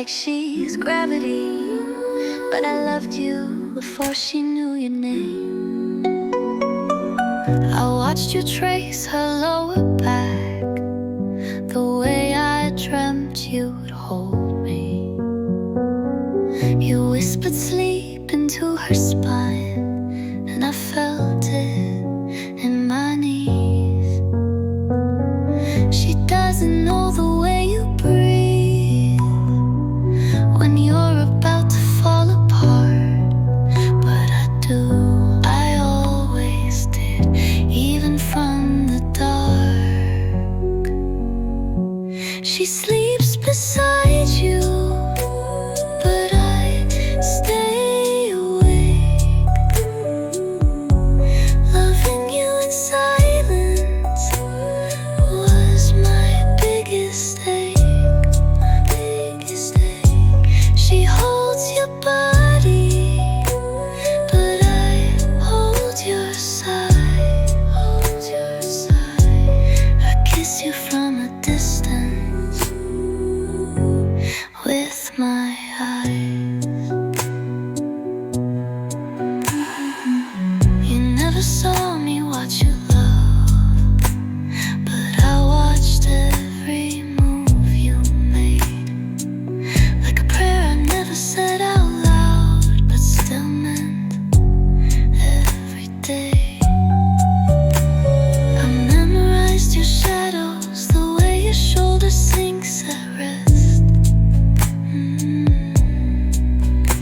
like she's gravity, but I loved you before she knew your name. I watched you trace her lower back, the way I dreamt you would hold me. You whispered sleep into her spine, and I felt it in my knees. She doesn't know the way you breathe when you're about to fall apart, but I do. I always did, even from the dark. She sleeps beside you, but I stay awake, loving you in silence was my biggest ache. She holds your body, but I hold your side. I kiss you from a distance with my eyes. You never saw me watch you love, but I watched every move you made, like a prayer I never said out loud, but still meant every day. I memorized your shadows, the way your shoulder sinks at rest.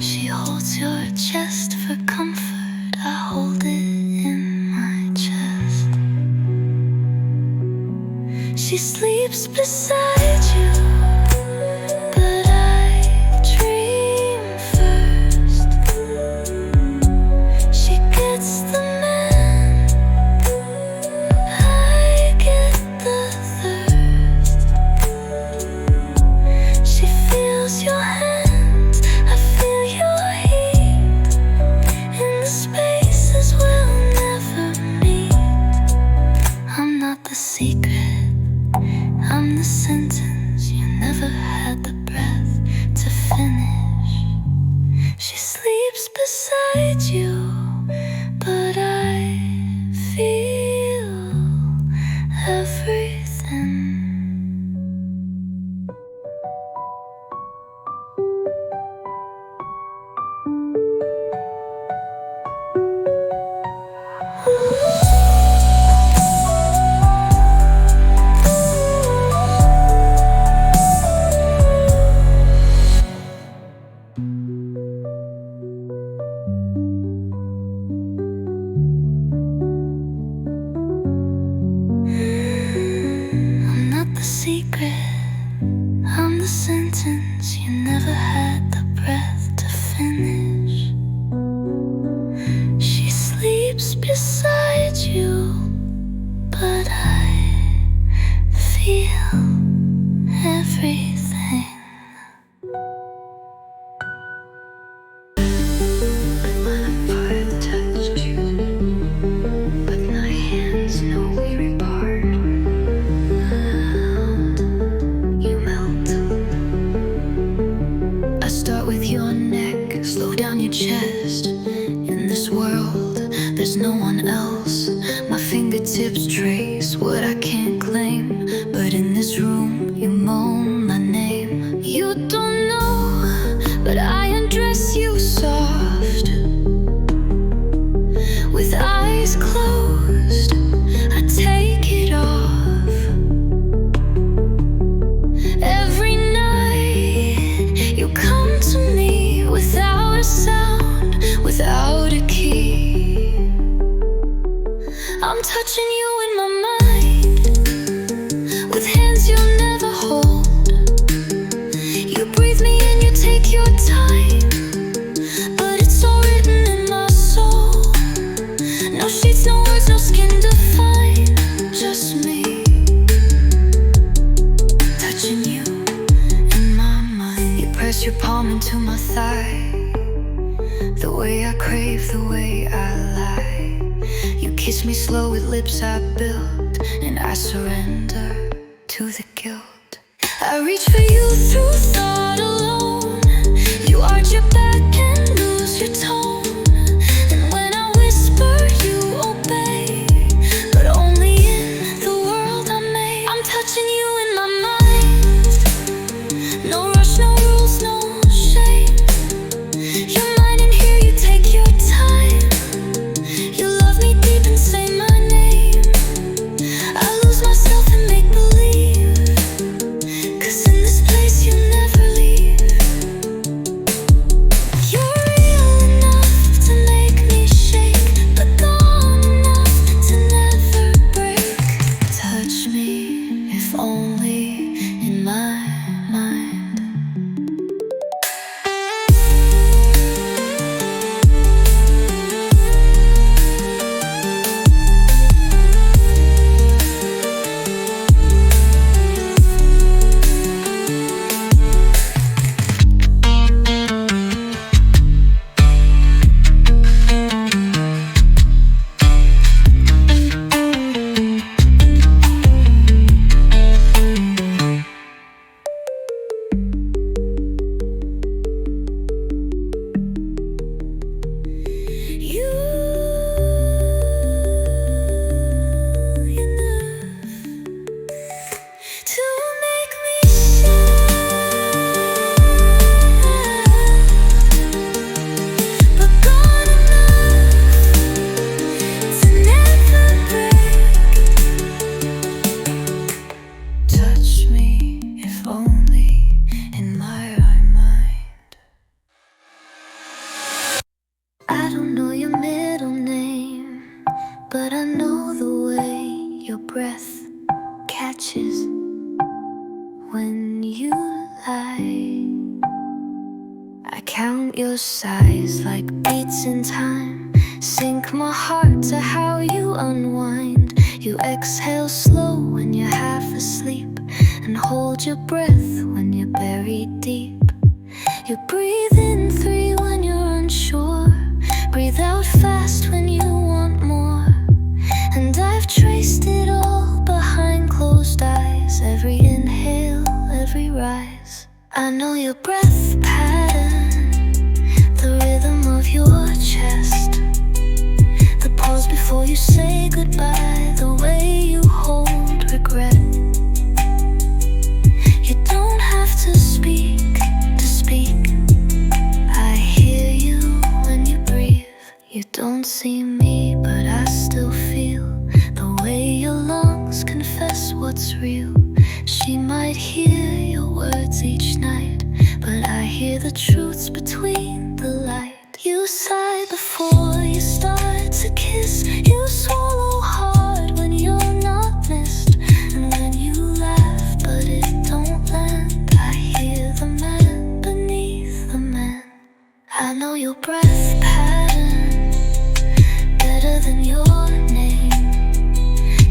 She holds your chest for comfort, I hold it in my chest. She sleeps beside you, but I dream first. She gets the man, I get the thirst. She feels your hands, I feel your heat, in the spaces we'll never meet. I'm not the secret, I'm the sentence you never had the breath to finish. She sleeps beside you, but I feel everything. I'm not the secret, I'm the sentence you never had the breath to finish. She sleeps beside you, but I feel everything. My touched you, but my hands know we repart. You melt. I start with your neck, slow down your chest. In this world, there's no one else. My fingertips trace what I can't claim, but in this room, you moan my name. You don't know, but I undress you soft. With eyes closed, I take it off. Every night, you come to me without a sound, without a key. I'm touching you in my mind, with hands you'll never hold. You breathe me in, you take your time, but it's all written in my soul. No sheets, no words, no skin defined, just me touching you in my mind. You press your palm into my thigh, the way I crave, the way I lie. You kiss me slow with lips I built, and I surrender to the guilt. I reach for you through thought alone. your back and lose your tone. And when I whisper, you obey, but only in the world I made. I'm touching you in my mind. No rush, no rules, no shame. You're mine and here you take your time. You love me deep and say my name. I lose myself and make believe, 'cause in this place you never leave. You're real enough to make me shake, but gone enough to never break. Touch me, if only in my mind. I don't know your middle name, but I know the way your breath catches when you lie. I count your sighs like beats in time, sync my heart to how you unwind. You exhale slow when you're half asleep, and hold your breath when you're buried deep. You breathe in 3 when you're unsure, breathe out fast when you want more. And I've traced it all behind closed eyes, every inhale, every rise. I know your breath pattern, the rhythm of your chest, the pause before you say goodbye, the way you hold regret. You don't have to speak to speak. I hear you when you breathe. You don't see me, but I still feel the way your lungs confess what's real. She might hear your words each night, but I hear the truths between the light. You sigh before you start to kiss. You swallow hard when you're not missed, and when you laugh but it don't land, I hear the man beneath the man. I know your breath pattern better than your name.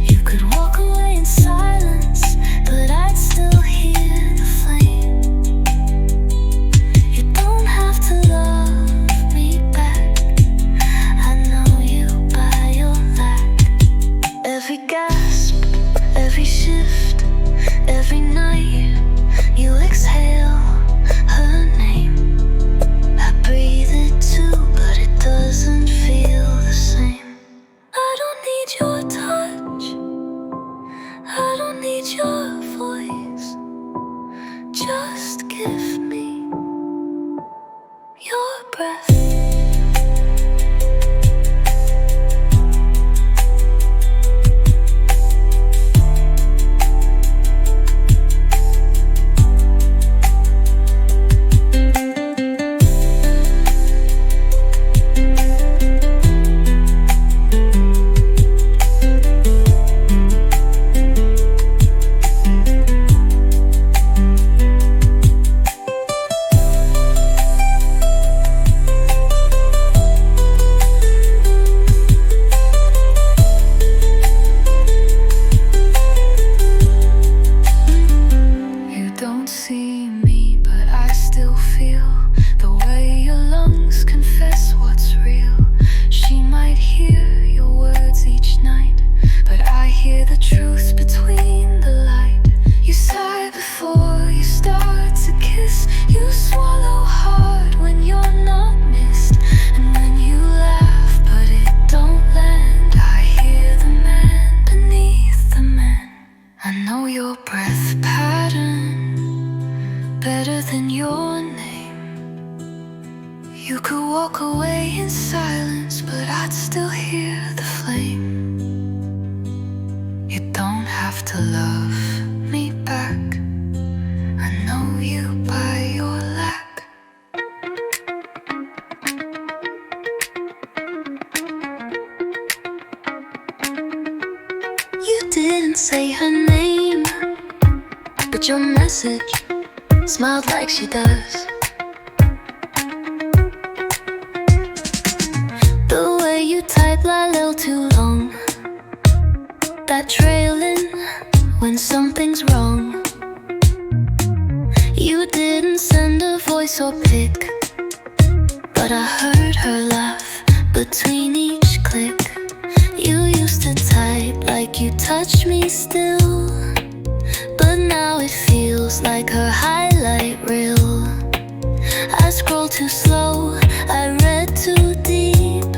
You could walk away in silence, but I'd still hear the flame. You don't have to love me back, still hear the flame. You don't have to love me back. I know you by your lack. You didn't say her name, but your message smiled like she does. The way you type a little too long, that trailing when something's wrong. You didn't send a voice or pic, but I heard her laugh between each click. You used to type like you touched me still, but now it feels like her highlight reel. I scroll too slow, I read too deep,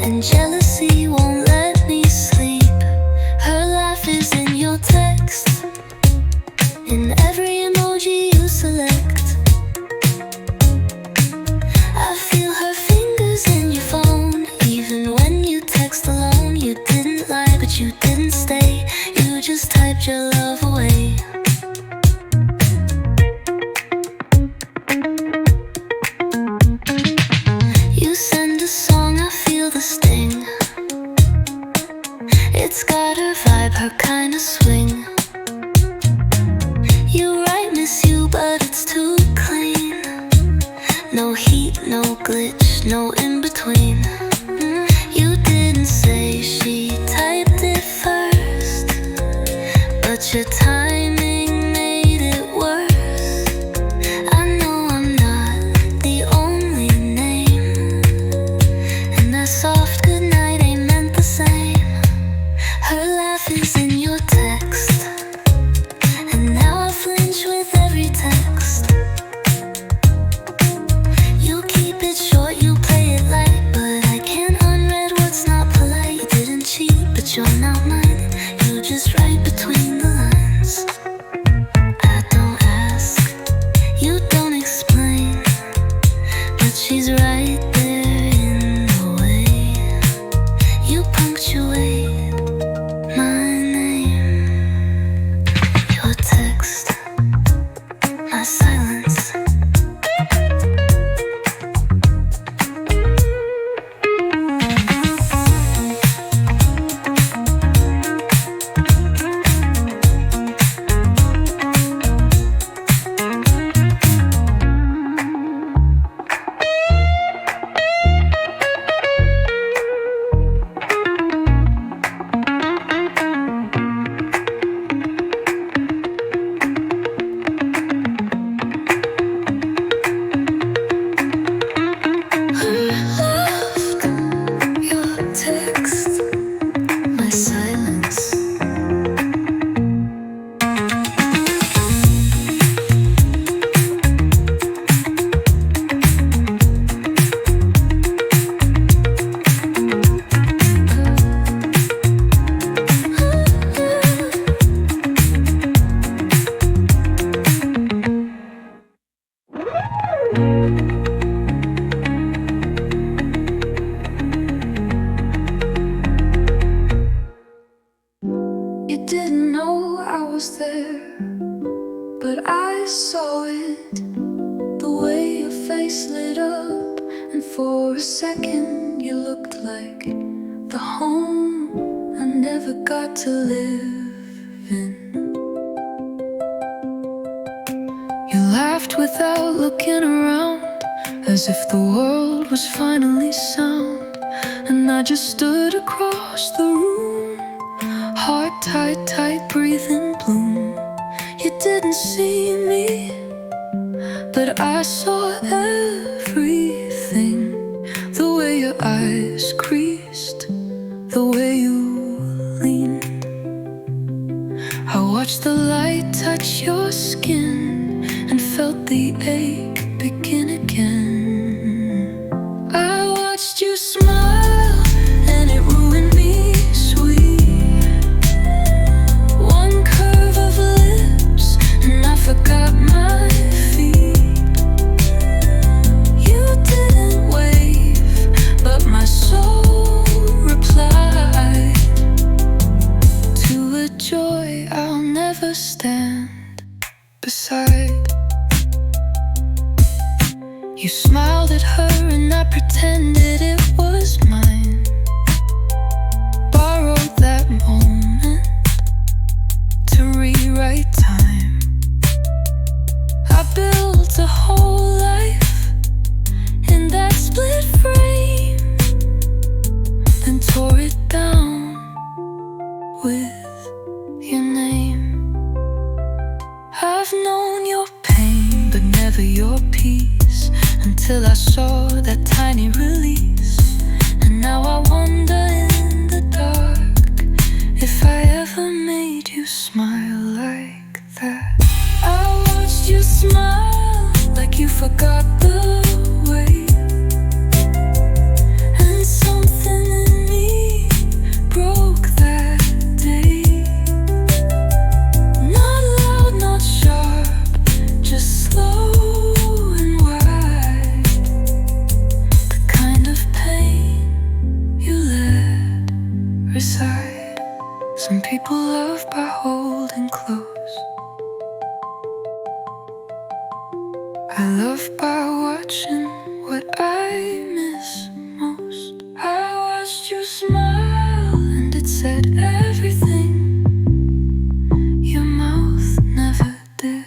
and jealousy won't let me sleep. Her laugh is in your text, in every emoji you select. I feel her fingers in your phone, even when you text alone. You didn't lie, but you didn't stay. You just typed your love away. You send a song, I feel the sting. It's got her vibe, her kind of swing. You write miss you, but it's too clean. No heat, no glitch, no in between. You didn't say she typed it first, but your timing made it worse. I know I'm not the only name, and that soft goodnight ain't meant the same. Her laugh is in your text, and now I flinch with every text. You keep it short, you play it light, but I can't unread what's not polite. You didn't cheat, but you're not mine. You just write between the lines. I don't ask, you don't explain, but she's right there in the way. You punctuate my name, your text, my silence. Your text, my silence. You didn't know I was there, but I saw it. The way your face lit up, and for a second you looked like the home I never got to live in. You laughed without looking around, as if the world was finally sound, and I just stood across the room, heart tight, tight, breathing bloom. You didn't see me, but I saw everything. The way your eyes creased, the way you leaned. I watched the light touch your skin and felt the ache begin again. I watched you smile and it ruined me, sweet. One curve of lips and I forgot my feet. You every side. Some people love by holding close. I love by watching what I miss most. I watched you smile and it said everything your mouth never did.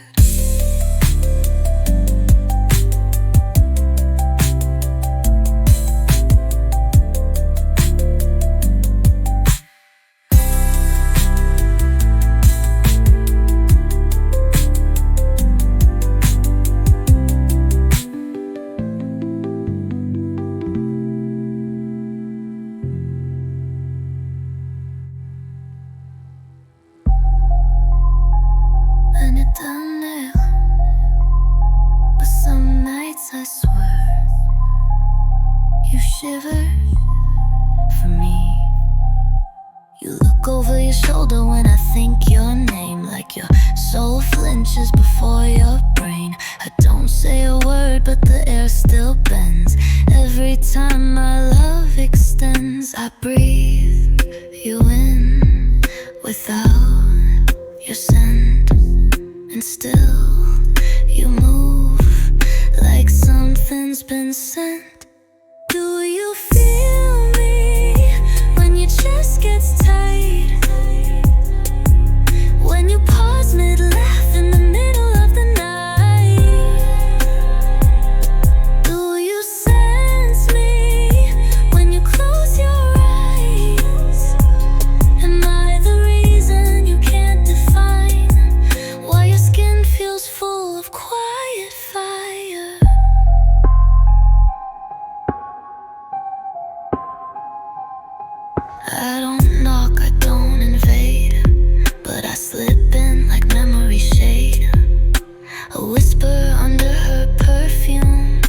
But some nights I swear you shiver for me. You look over your shoulder when I think your name, like your soul flinches before your brain. I don't say a word, but the air still bends every time my love extends. I breathe you in without your scent, and still you move like something's been sent. Do you feel me when your chest gets tight? When you pause mid-laugh in the middle of the night? Do you sense me when you close your eyes? Am I the reason you can't define why your skin feels full of quiet fire? I don't knock, I don't invade, but I slip in like memory shade. A whisper under her perfume,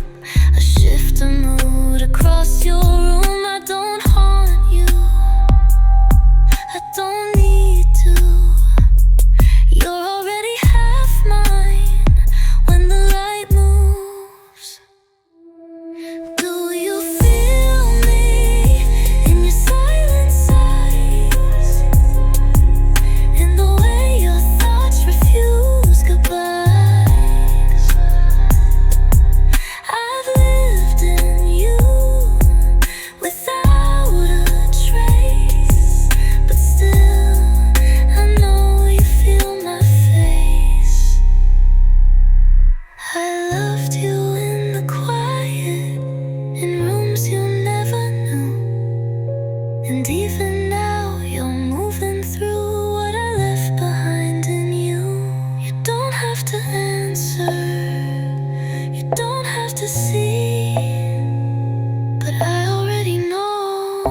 a shift of mood across your room. I don't haunt you, I don't need to. You're already half mine when the light moves. Do you feel me in your silent sighs, in the way your thoughts refuse goodbyes? I've lived in you without a trace, but still I know you feel my face. I loved you in the quiet, in rooms you never knew. And even now you're moving through what I left behind in you. You don't have to answer, you don't have to see, but I already know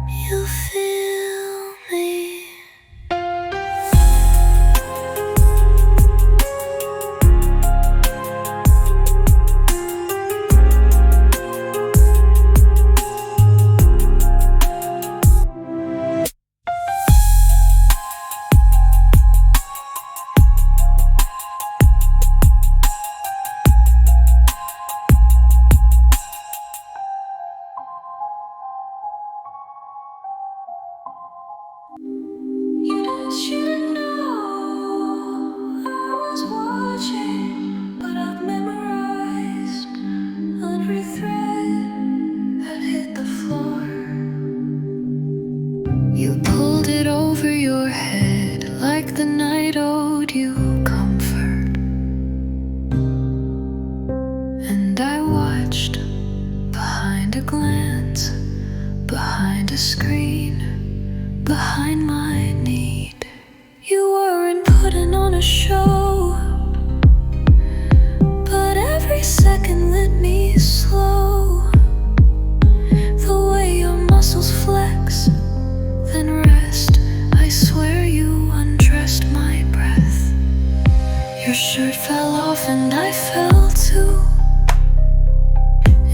you feel me. You should know I was watching, but I've memorized every thread that hit the floor. You pulled it over your head like the night owed you comfort, and I watched behind a glance, behind a screen, behind my need. You weren't putting on a show, but every second lit me slow. The way your muscles flex, then rest. I swear you undressed my breath. Your shirt fell off and I fell too,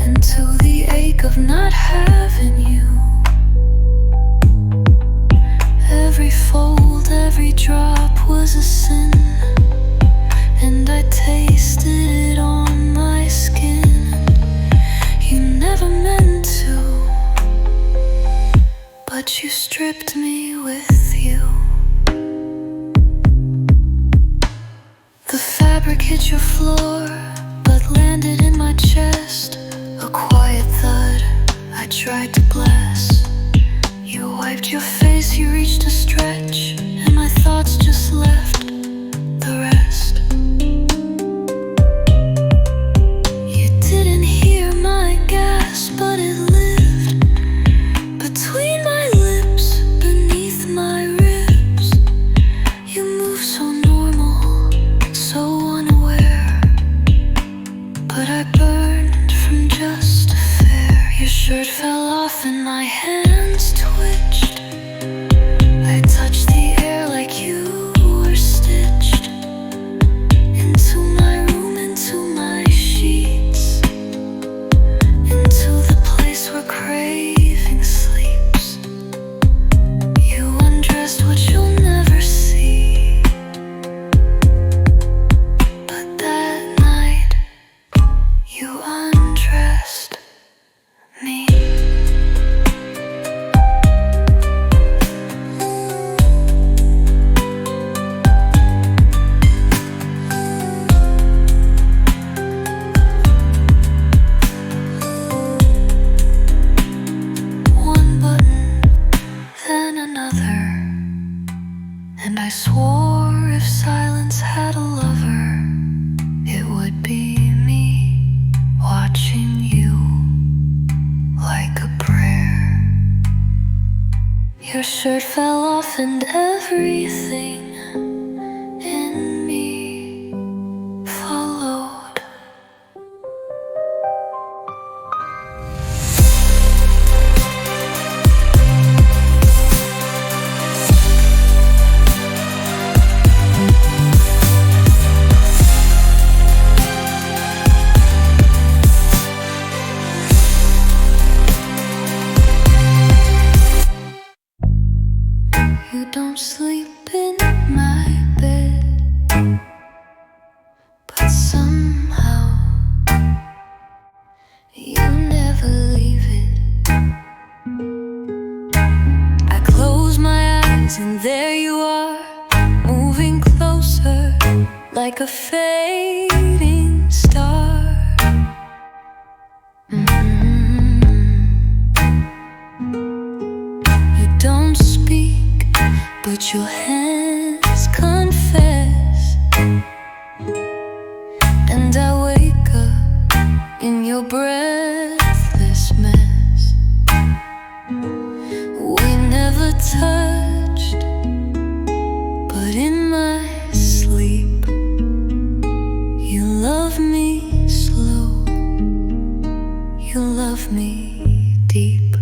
into the ache of not having you. Every fold, every drop was a sin, and I tasted it on my skin. You never meant to, stripped me with you. The fabric hit your floor, but landed in my chest. A quiet thud, I tried to bless. You wiped your face, you reached to stretch, and my thoughts just left the rest. You didn't hear my gasp, but it lived between my lips, beneath my ribs. You move so normal, so unaware, but I burned from just a fair. Your shirt fell off and my hands twitched. I touched the air like you were stitched into my room, into my sheets, into the place where craving sleeps. You undressed what you'll never see, but that night you undressed me. One button, then another, and I swore if silence had a lover, it would be me watching you like a prayer. Your shirt fell off and everything in me followed. You don't sleep in my bed, but somehow you never leave it. I close my eyes and there you are, moving closer like a fading star. You don't speak, but your hands confess, and I wake up in your breathless mess. We never touched, but in my sleep you love me slow, you love me deep.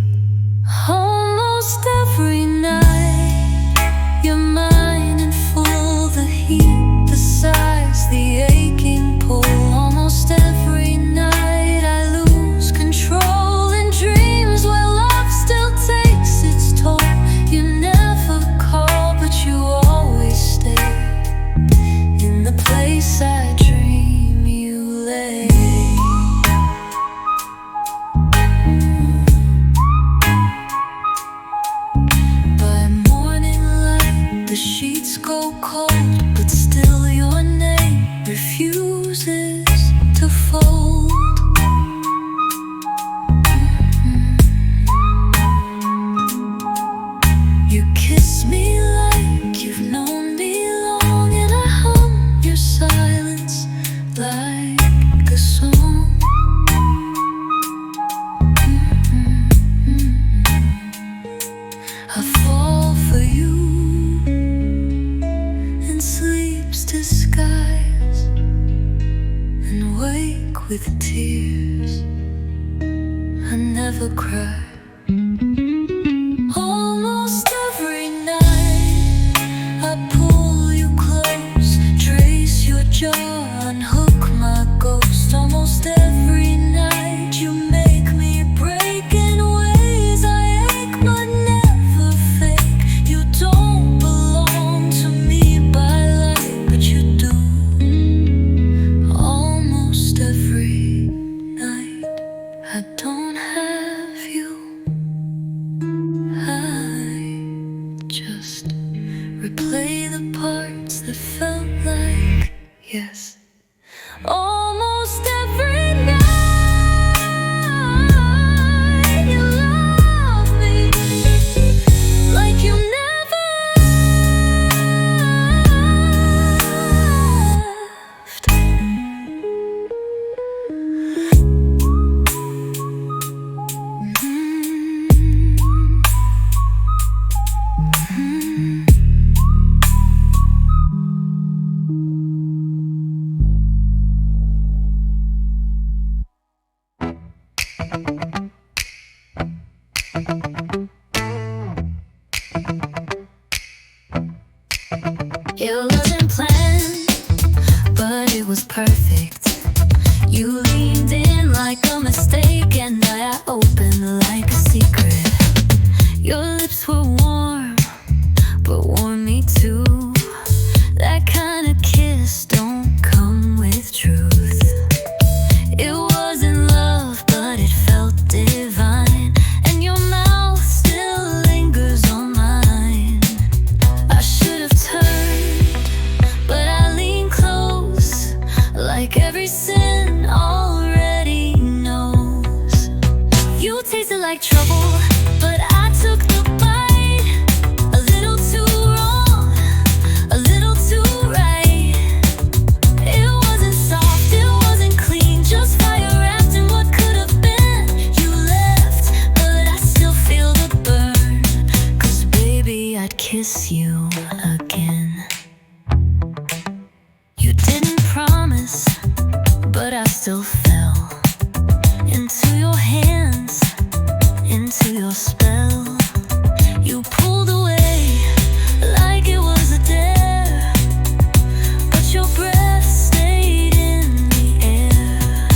Almost every night you're mine in full, the heat, the sighs, the aching pull. Almost every night I lose control in dreams where love still takes its toll. You never call, but you always stay in the place I dream you lay. By morning light the sheets go cold, but still your name refuses to fold. You kiss me like you've known me long, and I hum your silence like a song. I fall for you in sleep's disguise, and wake with tears. I never cry. Almost every night I pull you close, trace your jaw, unhook my ghost. Almost every night you make me break in ways I ache but never fake. You don't belong to me by light, but you do. Almost every night I don't have you. It wasn't planned, but it was perfect. You leaned in like a mistake, and I opened like a secret. Your lips were warm, but warm me too. That kind of kiss don't come with truth. It wasn't love, but it felt divine, and your mouth still lingers on mine. I should have turned, but I leaned close, like every sin already knows. You tasted like trouble, but I took the bite. A little too wrong, a little too right. It wasn't soft, it wasn't clean, just fire wrapped in what could have been. You left, but I still feel the burn, 'cause baby, I'd kiss you again. You didn't promise, but I still fell into your hands, into your spell. You pulled away like it was a dare, but your breath stayed in the air.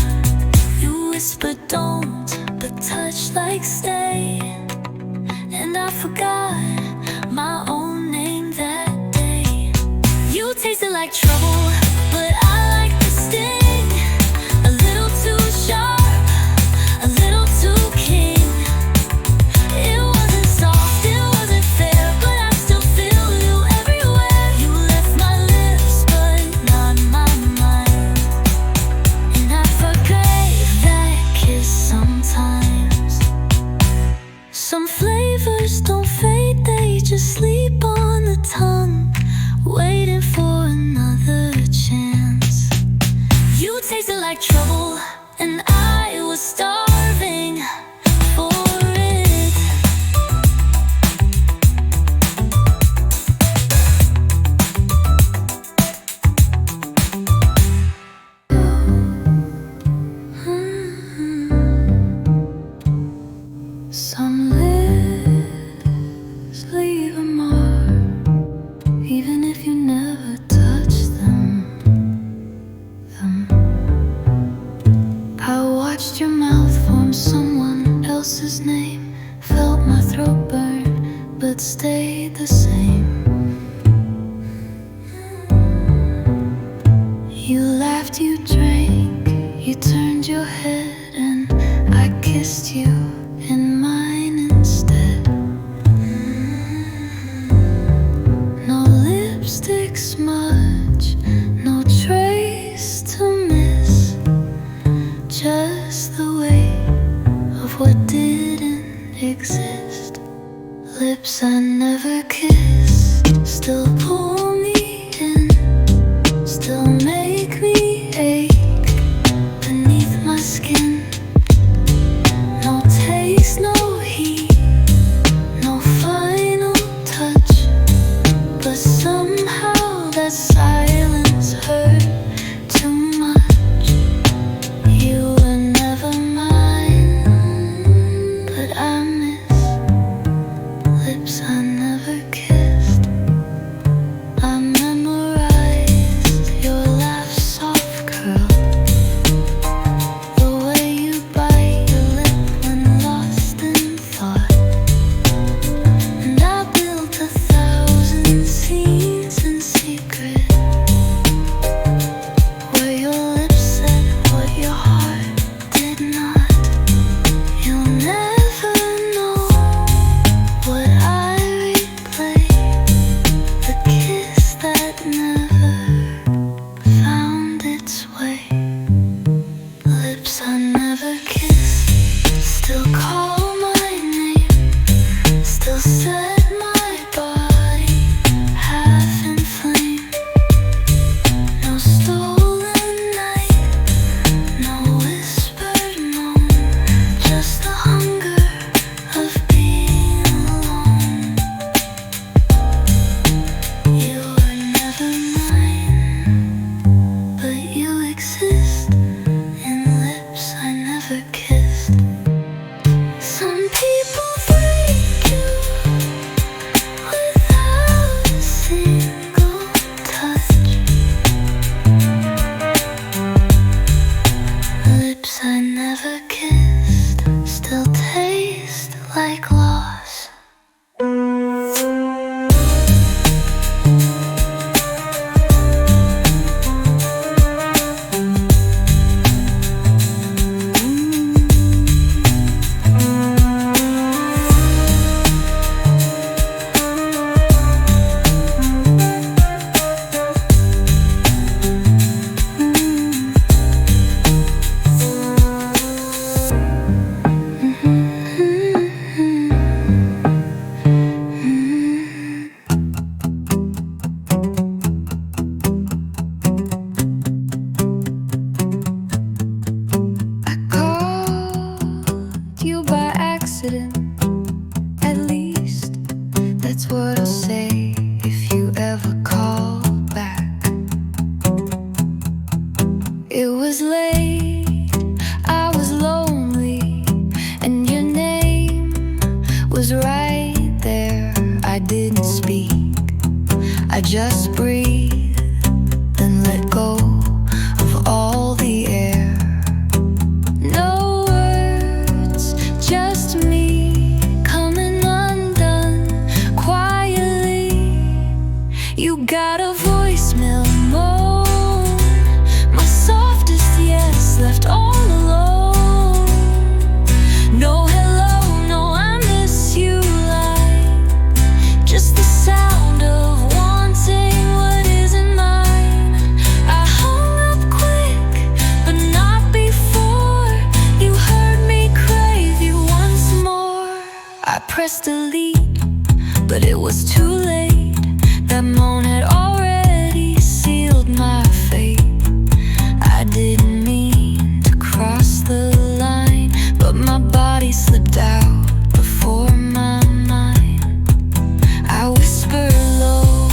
You whispered don't, but touched like stay, and I forgot my own name that day. You tasted like trouble, but I like the sting. A little too sharp, a little too keen. It wasn't soft, it wasn't fair, but I still feel you everywhere. You left my lips, but not my mind, and I forgave that kiss sometimes. Some flavors don't fade, they just sleep on the tongue, waiting for another chance. You tasted like trouble, and I was starving for it. Some lips leave a mark, even if you never touch them. I watched your mouth form someone else's name, felt my throat burn, but stayed the same. You laughed, you drank, you turned your head, and I kissed you in mine instead. No lipstick smudge, no trace to miss, just the weight of what didn't exist. Lips I never kissed still pull me in, still make me ache beneath my skin. No taste, no heat, no final touch, but somehow that silence hurt too much. You were never mine, but I miss lips I never kissed. I memorized your laugh, soft curl, the way you bite your lip when lost in thought. And I built 1,000 scenes in secret, where your lips said what your heart did not. You'll never know like loss. At least that's what I'll say if you ever call back. It was late, I was lonely, and your name was right there. I didn't speak, I just breathed, then let go of all the air. You got a voicemail, Moan, my softest yes, left all alone. No hello, no I miss you line, just the sound of wanting what isn't mine. I hung up quick, but not before you heard me crave you once more. I pressed delete, but it was too late. That moan had already sealed my fate. I didn't mean to cross the line, but my body slipped out before my mind. I whispered low,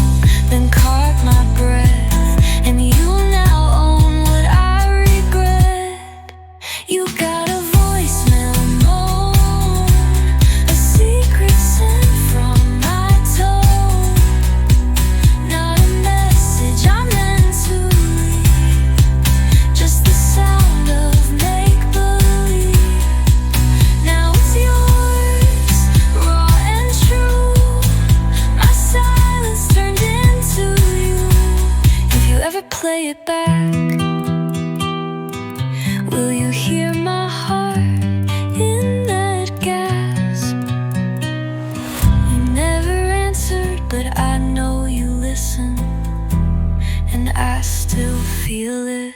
then caught my breath, and you now own what I regret. You got a voicemail, Moan, a secret sent from my tone. Not a message I meant to leave, just the sound of make-believe. Now it's yours, raw and true. My silence turned into you. If you ever play it back, will you hear my heart in that gasp? You never answered, but I know you listen, and I still feel it.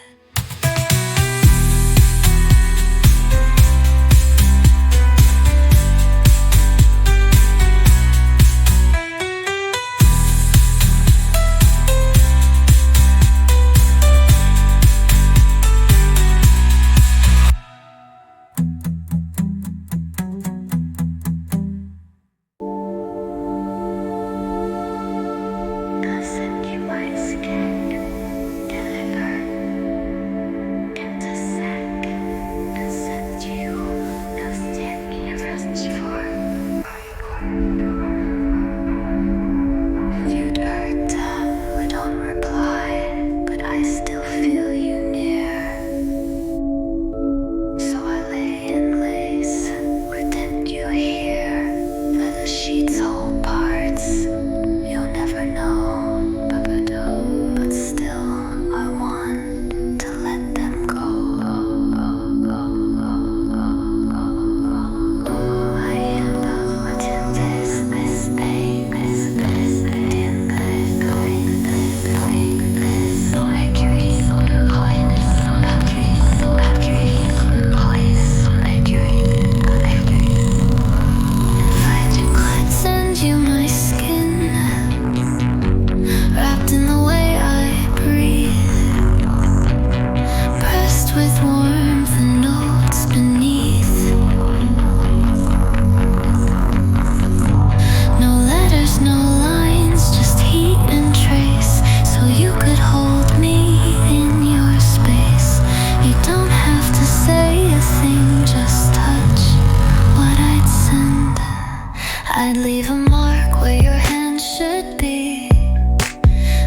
I'd leave a mark where your hand should be,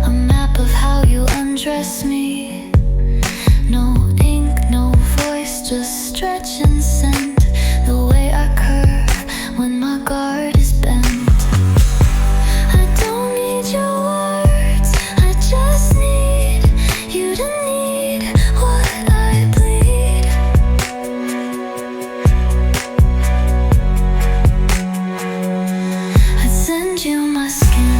a map of how you undress me. No ink, no voice, just stretch and send the way I curve when my my guard is bent. I don't need your words, I just need you to need what I bleed. I'd send you my skin,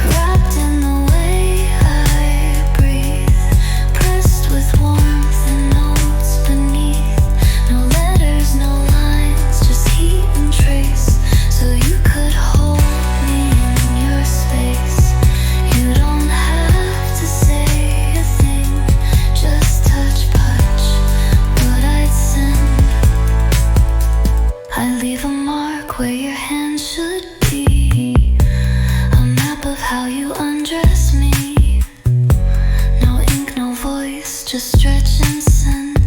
wrapped in the way I breathe, pressed with warmth and notes beneath. No letters, no lines, just heat and trace, so you could hold me in your space. You don't have to say a thing, just touch, what I'd send. I leave a mark where your hand should be, a map of how you undress me. No ink, no voice, just stretch and scent.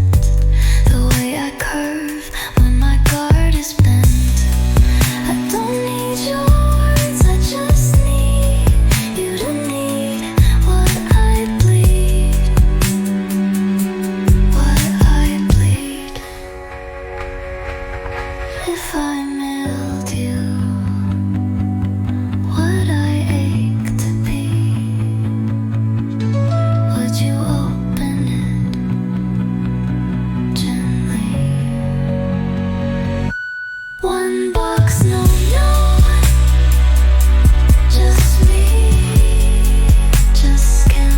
The way I curve when my guard is bent. I don't need your words, I just need you to need what I bleed. What I bleed. If I mailed you what I ache to be, would you open it gently? One box, no, just me, just skin.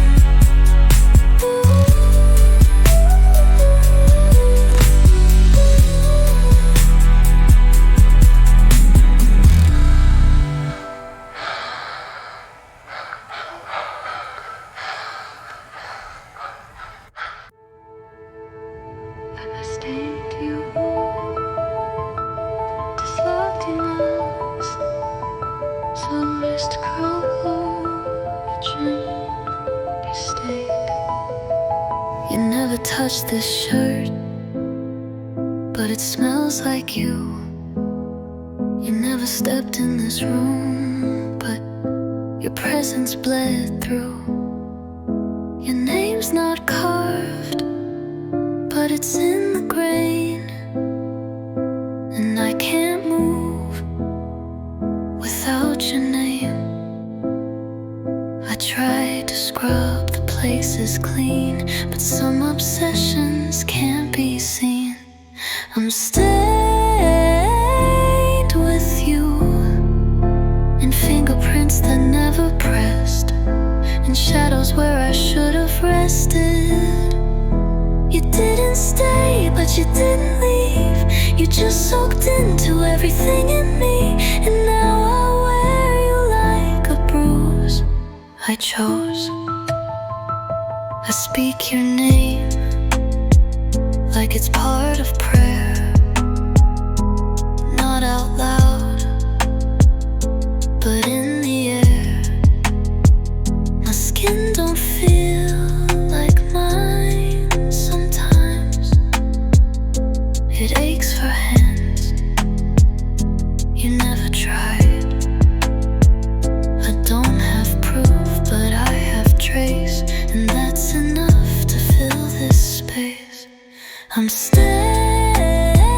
I stayed to your wall, dislodged in us, so wrist curl your mistake. You never touched this shirt, but it smells like you. You never stepped in this room, but your presence bled through. Your name's not carved, but it's in the grain, and I can't move without your name. I tried to scrub the places clean, but some obsessions can't be seen. I'm stained with you, and fingerprints that never pressed, and shadows where I should have rested. You didn't stay, but you didn't leave. You just soaked into everything in me, and now I wear you like a bruise. I chose. I speak your name like it's part of prayer, not out loud, but in the air. My skin don't feel like mine sometimes. It aches for hands you never tried. I don't have proof, but I have trace, and that's enough to fill this space. I'm staying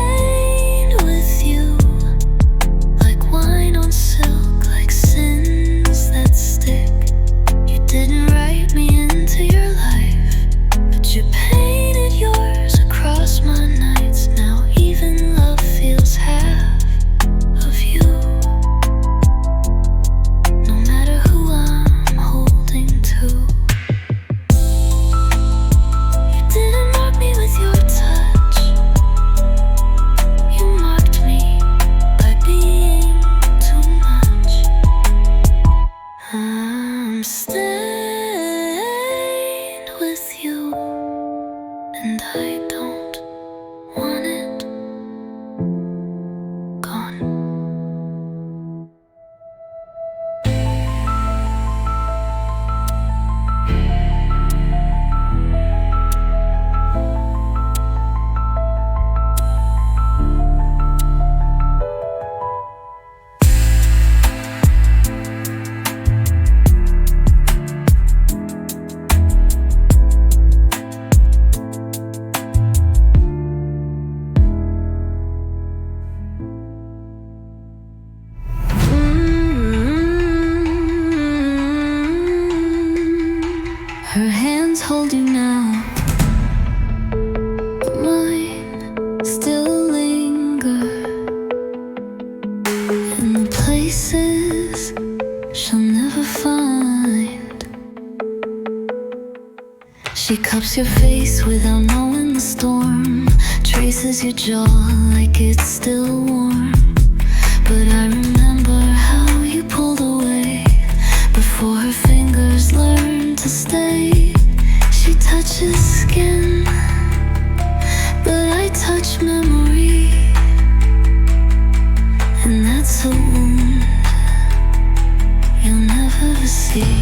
places she'll never find. She cups your face without knowing the storm, traces your jaw like it's still warm. But I remember how you pulled away before her fingers learned to stay. She touches skin, but I touch memory, and that's a wound you'll never see.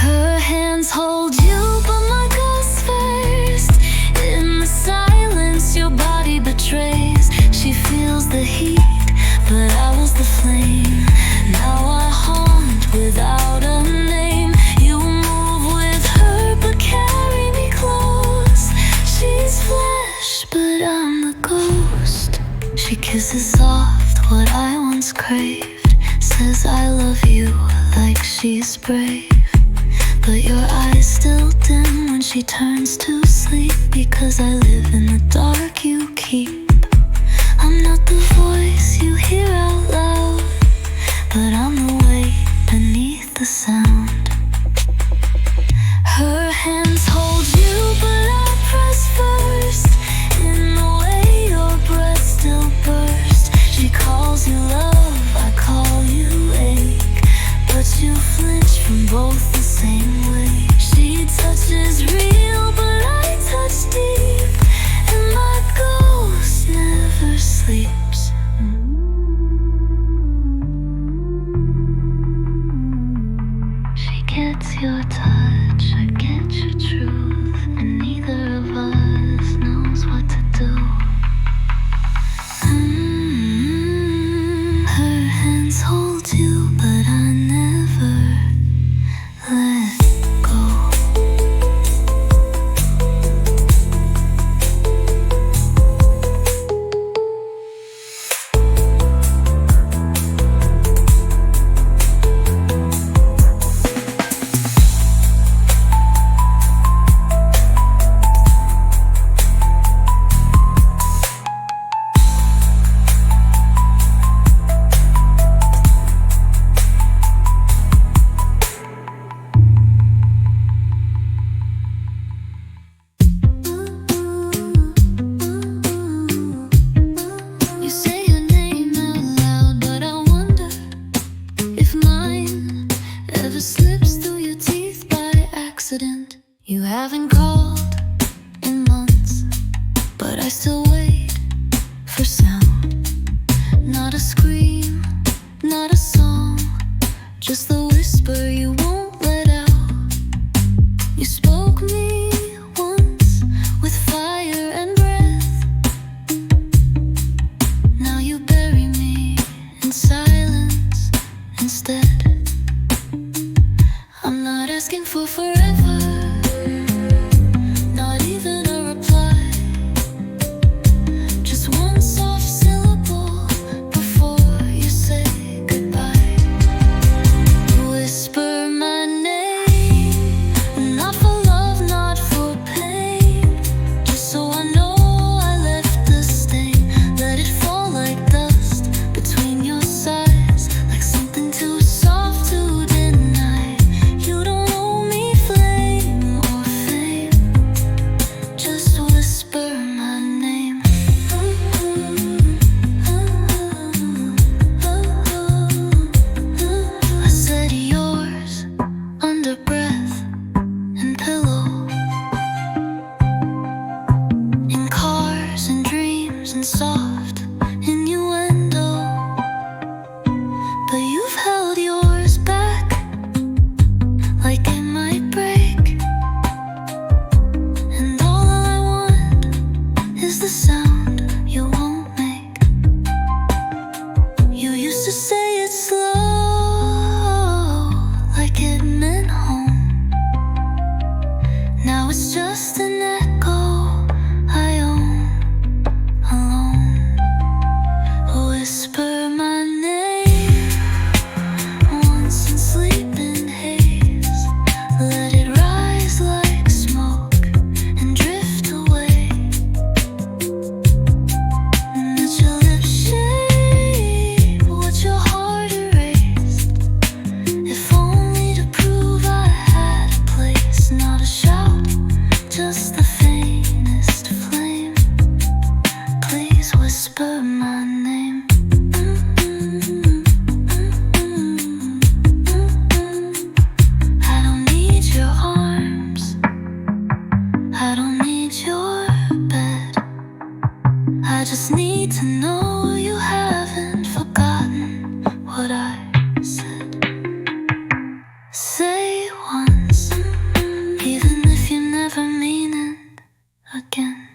Her hands hold you, but my goes first. In the silence your body betrays. She feels the heat, but I was the flame. Now I haunt without a name. You move with her, but carry me close. She's flesh, but I'm the ghost. She kisses soft what I once craved, says I love you like she's brave. But your eyes still dim when she turns to sleep, because I live in the dark you keep. I'm not the voice you hear out loud, but I'm the weight beneath the sound. Her hands hold you, but I press first. In the way your breath still bursts. She calls you love, I call you ache, but you flinch from both the same way. She touches real, but I touch deep, and my ghost never sleeps. She gets your touch, I get your truth, and neither of us knows what to do. Her hands hold you, but I never let go. You say your name out loud, but I wonder if mine ever slips through your teeth by accident. You haven't called in months, but I still wait for sound. Not a scream, not a song, just the whisper you won't let out. You spoke me once with fire and breath. Now you bury me in silence instead. I'm not asking for forever, not even a reply. Just one soft syllable before you say goodbye. Whisper my name, not for love, not for pain, just so I know I left the stain. Let it fall like dust between your sides, like something too soft to deny. You don't owe me flame or fame, just whisper my name. I said yours under breath and pillow, in cars and dreams and soft innuendo. But you've held yours back like it might break, and all I want is the sound you won't make. You used to say it slow, like it meant home. Now it's just an echo I own alone. whisper my name. I don't need your arms, I don't need your bed. I just need to know you haven't forgotten what I said. Say once, even if you never mean it again.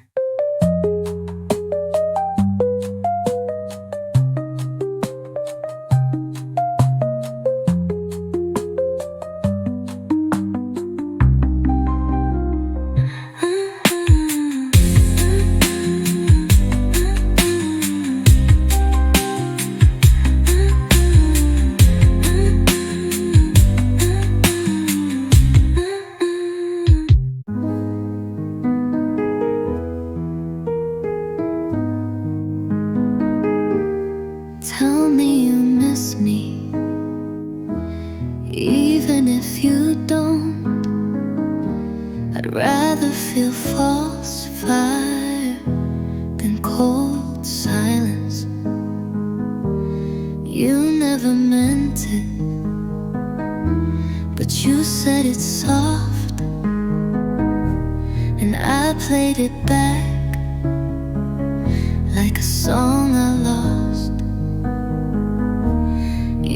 Tell me you miss me, even if you don't. I'd rather feel false fire than cold silence. You never meant it, but you said it soft, and I played it back like a song I lost.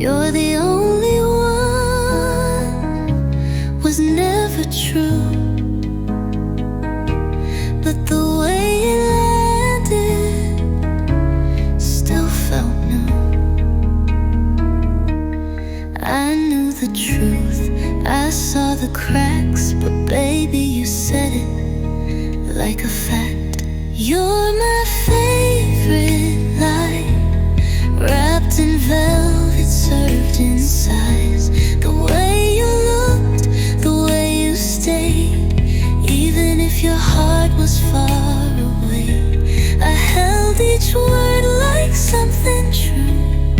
You're the only one, was never true, but the way it landed still felt new. I knew the truth, I saw the cracks, but baby you said it like a fact. You're my favorite lie, wrapped in velvet, served in size. The way you looked, the way you stayed, even if your heart was far away. I held each word like something true,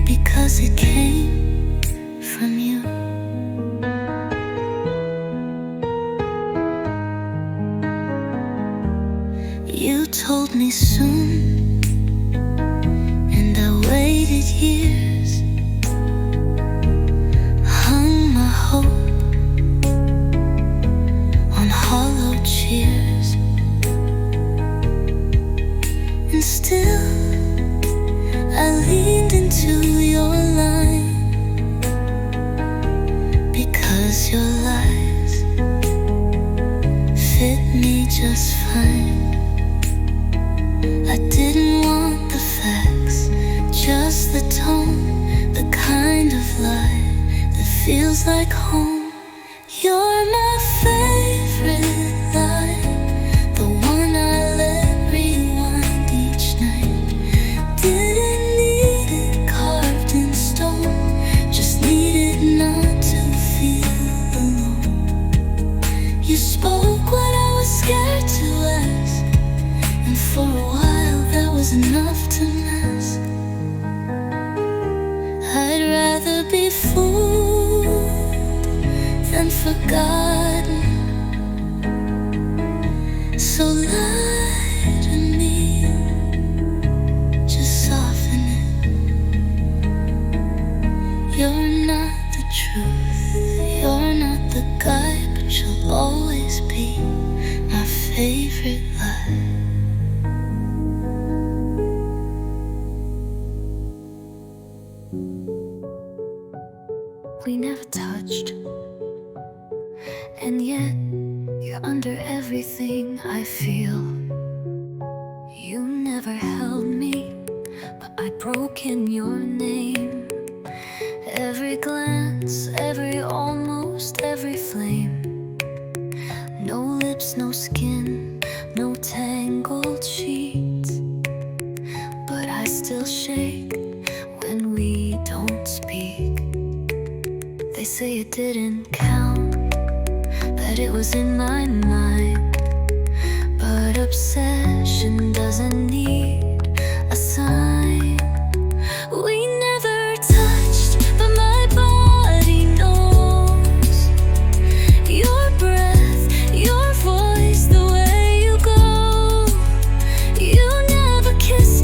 because it came from you. You told me soon, and I waited years, hung my hope on hollow cheers, and still I leaned into your line, because your lies fit me just fine. I didn't want the facts, just the tone, the kind of lie that feels like home. You're my favorite lie, the one I let rewind each night. Didn't need it carved in stone, just needed not to feel alone. You spoke what I was scared to ask, and for a while that was enough to mask. I'd rather be fooled than forgotten, so lie to me, just soften it. You're not the truth, you're not the guy, but you'll always be my favorite lie. We never touched, and yet you're under everything I feel. You never held me, but I'd broken your name. Every glance, every almost, every flame. No lips, no skin, no tangled sheets, but I still shake when we don't speak. They say it didn't count, that it was in my mind, but obsession doesn't need a sign. We never touched, but my body knows your breath, your voice, the way you go. You never kissed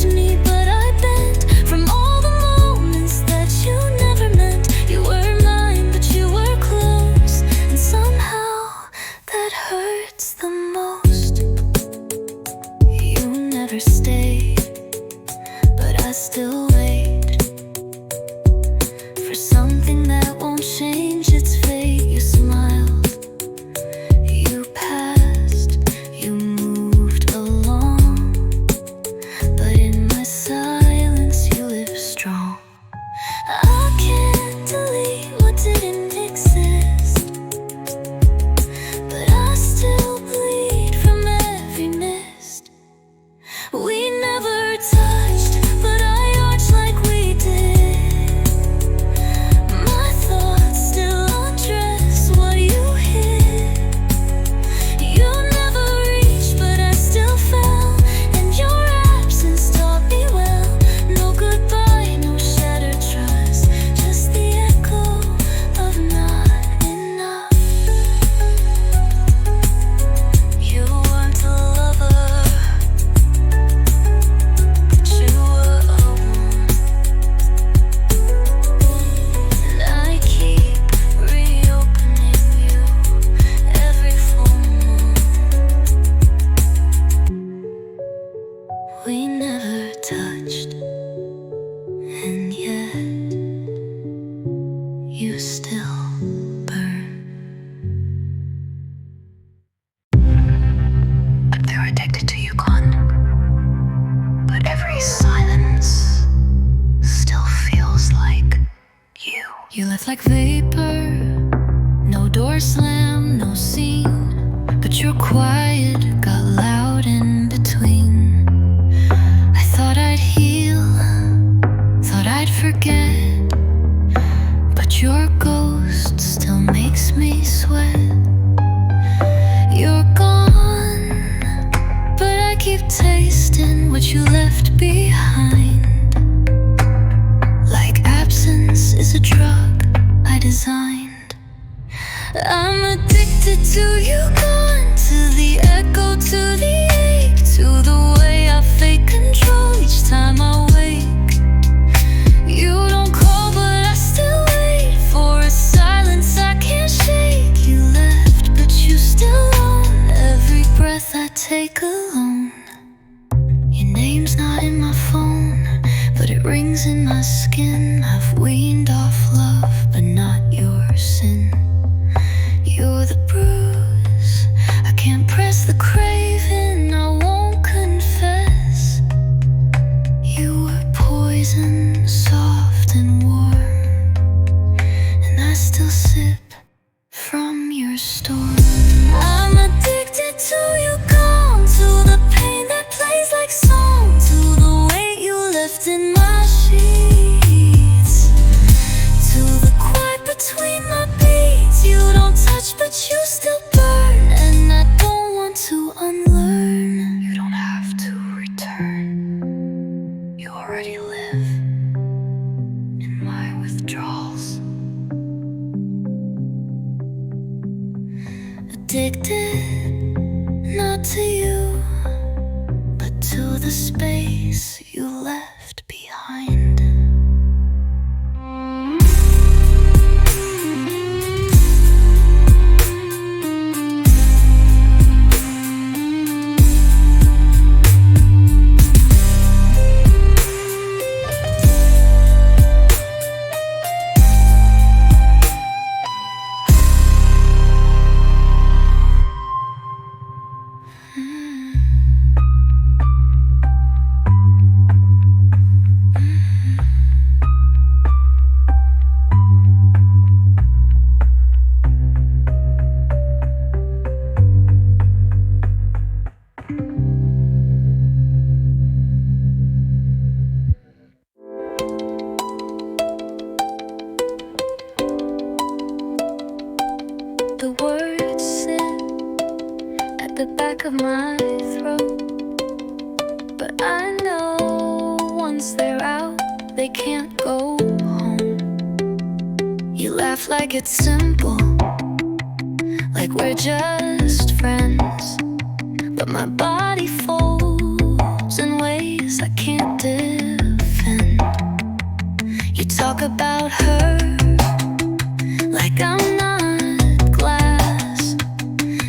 breath like vapor, no door slam, no scene, but your quiet got loud in between. I thought I'd heal, thought I'd forget, but your ghost still makes me sweat. You're gone, but I keep tasting what you left behind. Like absence is a drug I designed. I'm addicted to you gone, to the echo, to the ache, to the way I fake control each time I wake. You don't call, but I still wait for a silence I can't shake. You left, but you still own every breath I take alone. Your name's not in my phone, but it rings in my skin. I've weaned off love, but not your sin. You're the bruise, I can't press the craving, I won't confess. You were poison, soft and warm, and I still sip from your storm. I'm addicted to you gone, to the pain that plays like song, to the weight you left in my sheets, to the quiet between my beats. You don't touch, but you still burn, and I don't want to unlearn. You don't have to return, you already live in my withdrawals. Addicted, not to you, but to the space you left behind. The words sit at the back of my throat, but I know once they're out, they can't go home. You laugh like it's simple, like we're just friends, but my body folds in ways I can't defend. You talk about her like I'm not glass,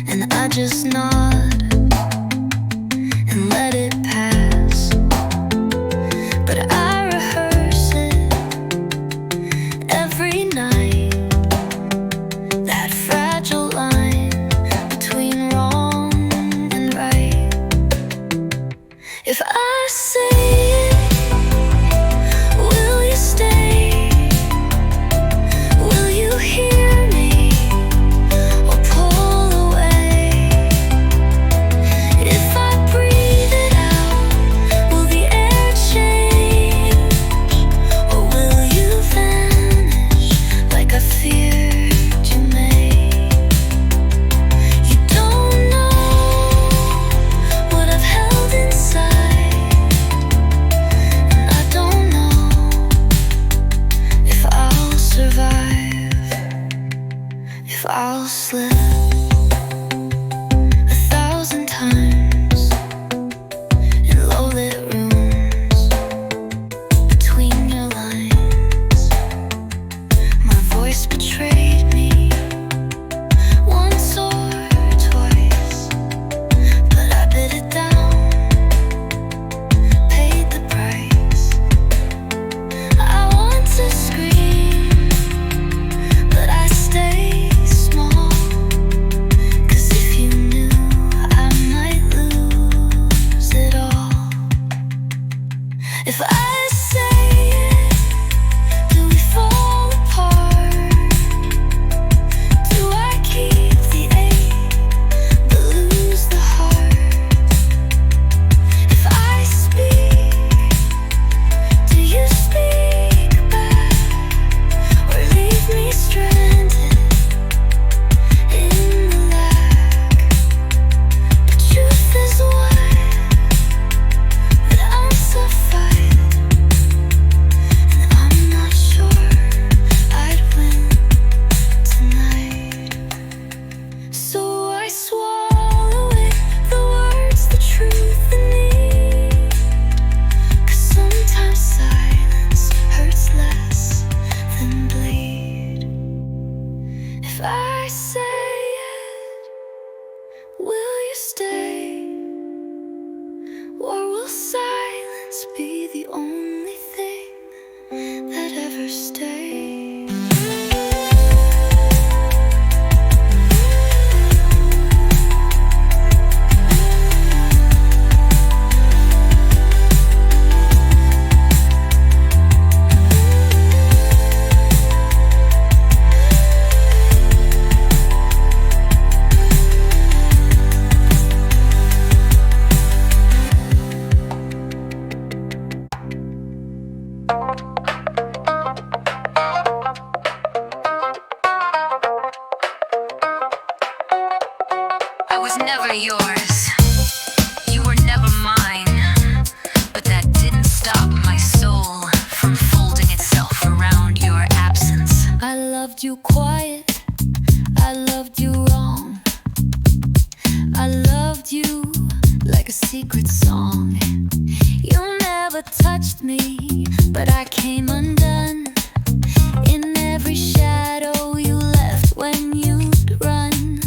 and I just nod and let it pass. But I rehearse it every night, that fragile line between wrong and right. If I say it, will you stay? Will you hear me or pull away? If I breathe it out, will the air change, or will you vanish like I feared you may? You don't know what I've held inside, and I don't know if I'll survive, if I'll slip 1,000 times in low-lit rooms between your lines. My voice betrayed me once or twice, but I bit it down, paid the price. I want to scream, but I stay small, 'cause if you knew, I might lose it all. If I say it, do we fall apart? only thing that ever stays. I was never yours, you were never mine, but that didn't stop my soul from folding itself around your absence. I loved you quiet, I loved you wrong, I loved you like a secret song. You never touched me, but I came undone in every shadow you left when you'd run.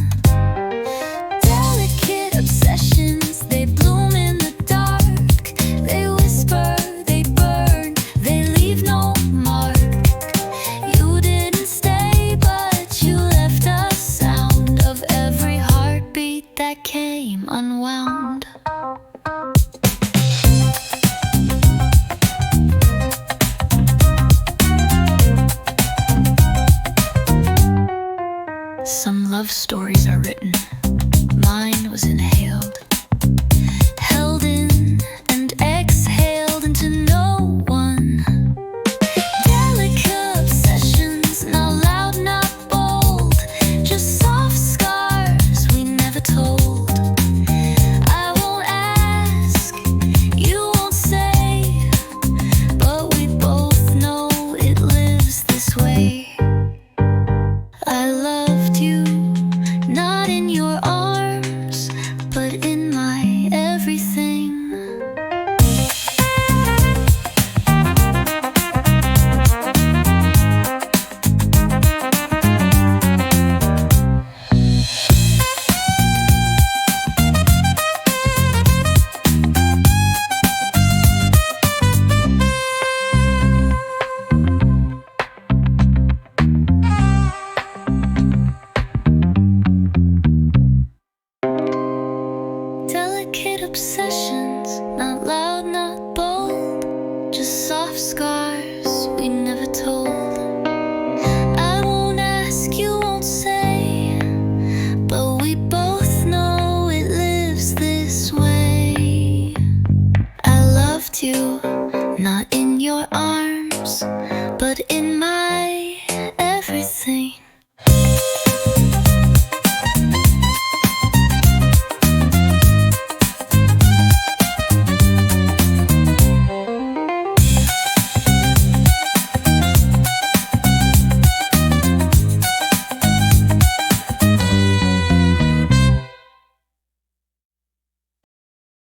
Delicate obsessions, they bloom in the dark. They whisper, they burn, they leave no mark. You didn't stay, but you left a sound of every heartbeat that came unwound. Some love stories are written, mine was inhaled, held in and exhaled into no one. Delicate obsessions, not loud, not bold, just soft scars we never told. I won't ask, you won't say, but we both know it lives this way. I loved you, not in your arms, but in my everything. Delicate obsessions, not loud, not bold, just soft scars we never told. I won't ask, you won't say, but we both know it lives this way. I loved you, not in your arms, but in my